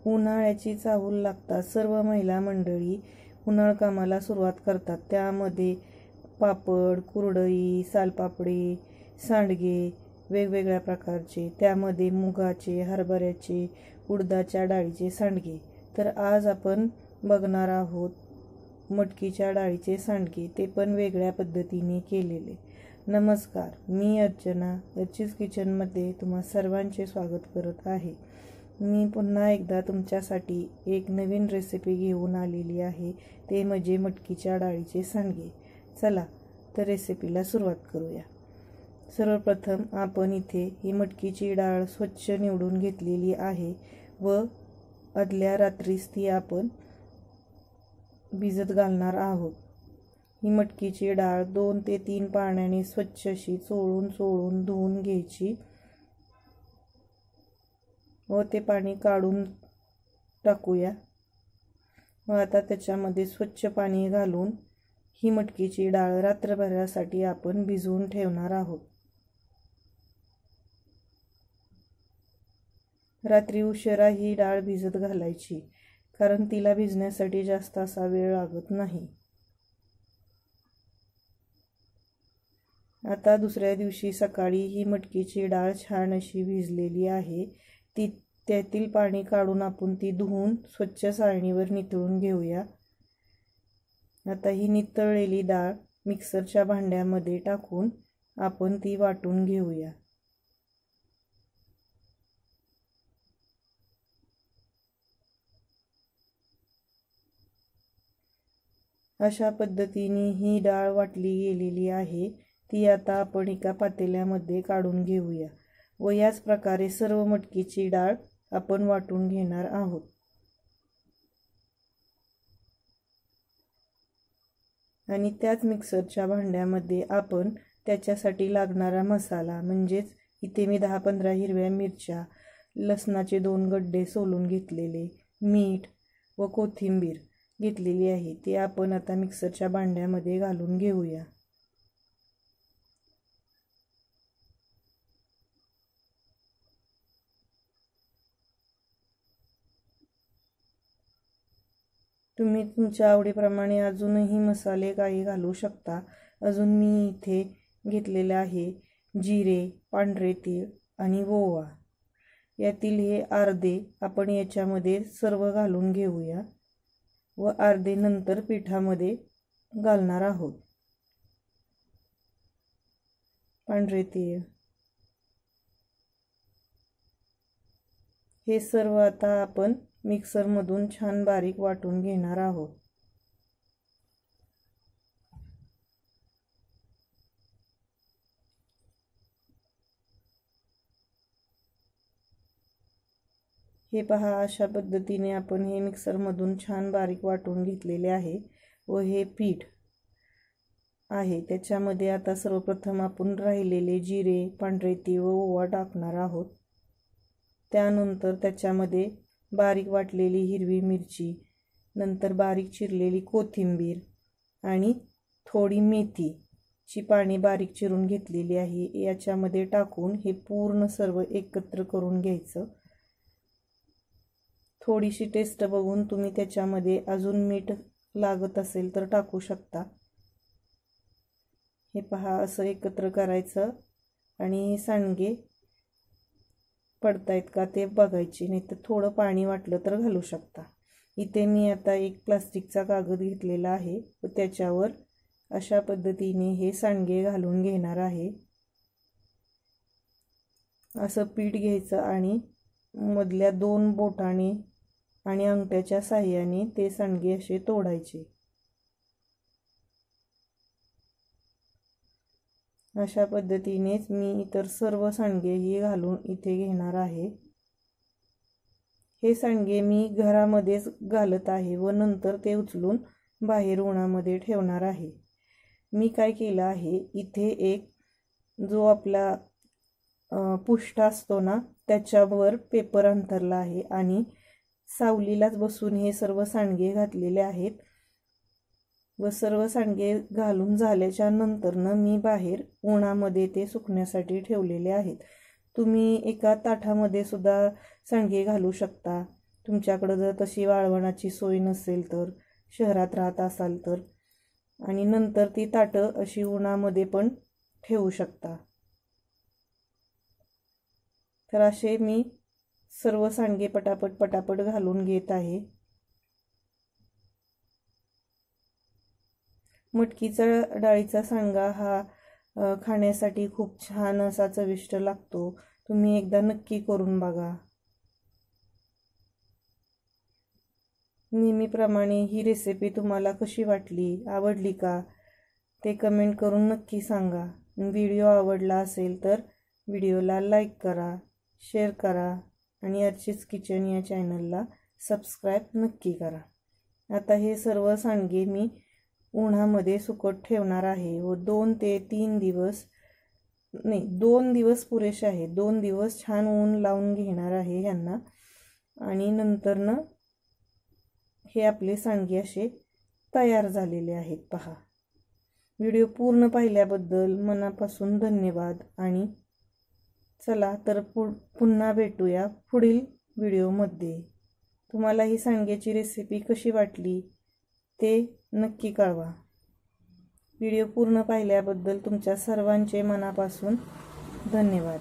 उन्हाळ्याची चाहूल लागतात सर्व महिला मंडळी उन्हाळ कामाला सुरुवात करतात। त्यामध्ये पापड, कुरडई, सालपापडी, सांडगे वेगवेगळ्या प्रकारचे, त्यामध्ये मुगाचे, हरभऱ्याचे, उडदाच्या डाळीचे सांडगे। तर आज आपण बघणार आहोत मटकीच्या डाळीचे सांडगे, ते पण वेगळ्या पद्धतीने केलेले। नमस्कार, मी अर्चना अर्चीज किचनमध्ये तुम्हा सर्वांचे स्वागत करत आहे। मी पुन्हा एकदा तुमच्यासाठी एक नवीन रेसिपी घेऊन आलेली आहे, ते म्हणजे मटकीच्या डाळीचे सांडगे। चला तर रेसिपीला सुरुवात करूया। सर्वप्रथम आपण इथे ही मटकीची डाळ स्वच्छ निवडून घेतलेली आहे व आदल्या रात्रीच ती आपण भिजत घालणार आहोत। ही मटकीची डाळ 2 ते 3 पाण्याने स्वच्छ अशी चोळून धुवून घ्यायची व ते पाणी काढून टाकूया व आता त्याच्यामध्ये स्वच्छ पाणी घालून ही मटकीची डाळ रात्रभरासाठी आपण भिजवून ठेवणार आहोत। रात्री उशिरा ही डाळ भिजत घालायची, कारण तिला भिजण्यासाठी जास्त असा वेळ लागत नाही। आता दुसऱ्या दिवशी सकाळी ही मटकीची डाळ छान अशी भिजलेली आहे। त्यातील पाणी काढून आपण ती धुवून स्वच्छ चाळणीवर नितळून घेऊया। आता ही नितळलेली डाळ मिक्सरच्या भांड्यामध्ये टाकून आपण ती वाटून घेऊया। अशा पद्धतीने ही डाळ वाटली गेलेली आहे। ती आता आपण एका पातेल्यामध्ये काढून घेऊया व याच प्रकारे सर्व मटकीची डाळ आपण वाटून घेणार आहोत। आणि त्याच मिक्सरच्या भांड्यामध्ये आपण त्याच्यासाठी लागणारा मसाला म्हणजेच इथे मी 10-15 हिरव्या मिरच्या, लसणाचे 2 गड्डे सोलून घेतलेले, मीठ व कोथिंबीर घेतलेली आहे, ते आपण आता मिक्सरच्या भांड्यामध्ये घालून घेऊया। तुम्ही तुमच्या आवडीप्रमाणे अजूनही मसाले काही घालू शकता। अजून मी इथे घेतलेले आहे जिरे, पांढरे तीळ आणि ओवा। यातील हे अर्धे आपण याच्यामध्ये सर्व घालून घेऊया व अर्धे नंतर पिठामध्ये घालणार आहोत। पांढरे तीळ हे सर्व आता आपण मिक्सरमधून छान बारीक वाटून घेणार आहोत। हे पहा, अशा पद्धतीने आपण हे मिक्सरमधून छान बारीक वाटून घेतलेले आहे व हे पीठ आहे त्याच्यामध्ये आता सर्वप्रथम आपण राहिलेले जिरे, पांढरे तीळ व ओवा टाकणार आहोत। त्यानंतर त्याच्यामध्ये बारीक वाटलेली हिरवी मिरची, नंतर बारीक चिरलेली कोथिंबीर आणि थोडी मेथीची पाने बारीक चिरून घेतलेली आहे, याच्यामध्ये टाकून हे पूर्ण सर्व एकत्र करून घ्यायचं। थोडीशी टेस्ट बघून तुम्ही त्याच्यामध्ये अजून मीठ लागत असेल तर टाकू शकता। हे पहा, असं एकत्र करायचं आणि हे सांडगे पडतायत का ते बघायचे, नाही तर थोडं पाणी वाटलं तर घालू शकता। इथे मी आता एक प्लास्टिकचा कागद घेतलेला आहे व त्याच्यावर अशा पद्धतीने हे सांडगे घालून घेणार आहे। असं पीठ घ्यायचं आणि मधल्या 2 बोटाने आणि अंगठ्याच्या साहाय्याने ते सांडगे असे तोडायचे। अशा पद्धतीनेच मी इतर सर्व सांडगेही घालून इथे घेणार आहे। हे सांडगे मी घरामध्येच घालत आहे व नंतर ते उचलून बाहेर उन्हामध्ये ठेवणार आहे। मी काय केलं आहे, इथे एक जो आपला पुष्ठा असतो ना, त्याच्यावर पेपर अंथरला आहे आणि सावलीलाच बसून हे सर्व सांडगे घातलेले आहेत व सर्व सांडगे घालून झाल्याच्या नंतरनं मी बाहेर उन्हामध्ये ते सुकण्यासाठी ठेवलेले आहेत। तुम्ही एका ताटामध्ये सुद्धा सांडगे घालू शकता। तुमच्याकडं जर तशी वाळवणाची सोय नसेल तर, शहरात राहत असाल तर. आणि नंतर ती ताटं अशी उन्हामध्ये पण ठेवू शकता. तर असे मी सर्व सांडगे पटापट घालून घेत आहे. मटकीचा डाळीचा सांडगा हा खाण्यासाठी खूप छान असा चविष्ट लागतो. तुम्ही एकदा नक्की करून बघा. नेहमीप्रमाणे ही रेसिपी तुम्हाला कशी वाटली, आवडली का, ते कमेंट करून नक्की सांगा. व्हिडिओ आवडला असेल तर व्हिडिओला लाईक करा, शेअर करा आणि अर्चीज किचन या चॅनलला सबस्क्राईब नक्की करा. आता हे सर्व सांडगे मी उन्हामध्ये सुकत ठेवणार आहे व 2 ते 3 दिवस, नाही 2 दिवस पुरेसे आहे. 2 दिवस छान ऊन लावून घेणार आहे ह्यांना. आणि नंतरनं हे आपले सांडगे असे तयार झालेले आहेत पहा. व्हिडिओ पूर्ण पाहिल्याबद्दल मनापासून धन्यवाद. आणि चला तर पुन्हा भेटूया पुढील व्हिडिओमध्ये. तुम्हाला ही सांडग्याची रेसिपी कशी वाटली ते नक्की कळवा. व्हिडिओ पूर्ण पाहिल्याबद्दल तुमच्या सर्वांचे मनापासून धन्यवाद.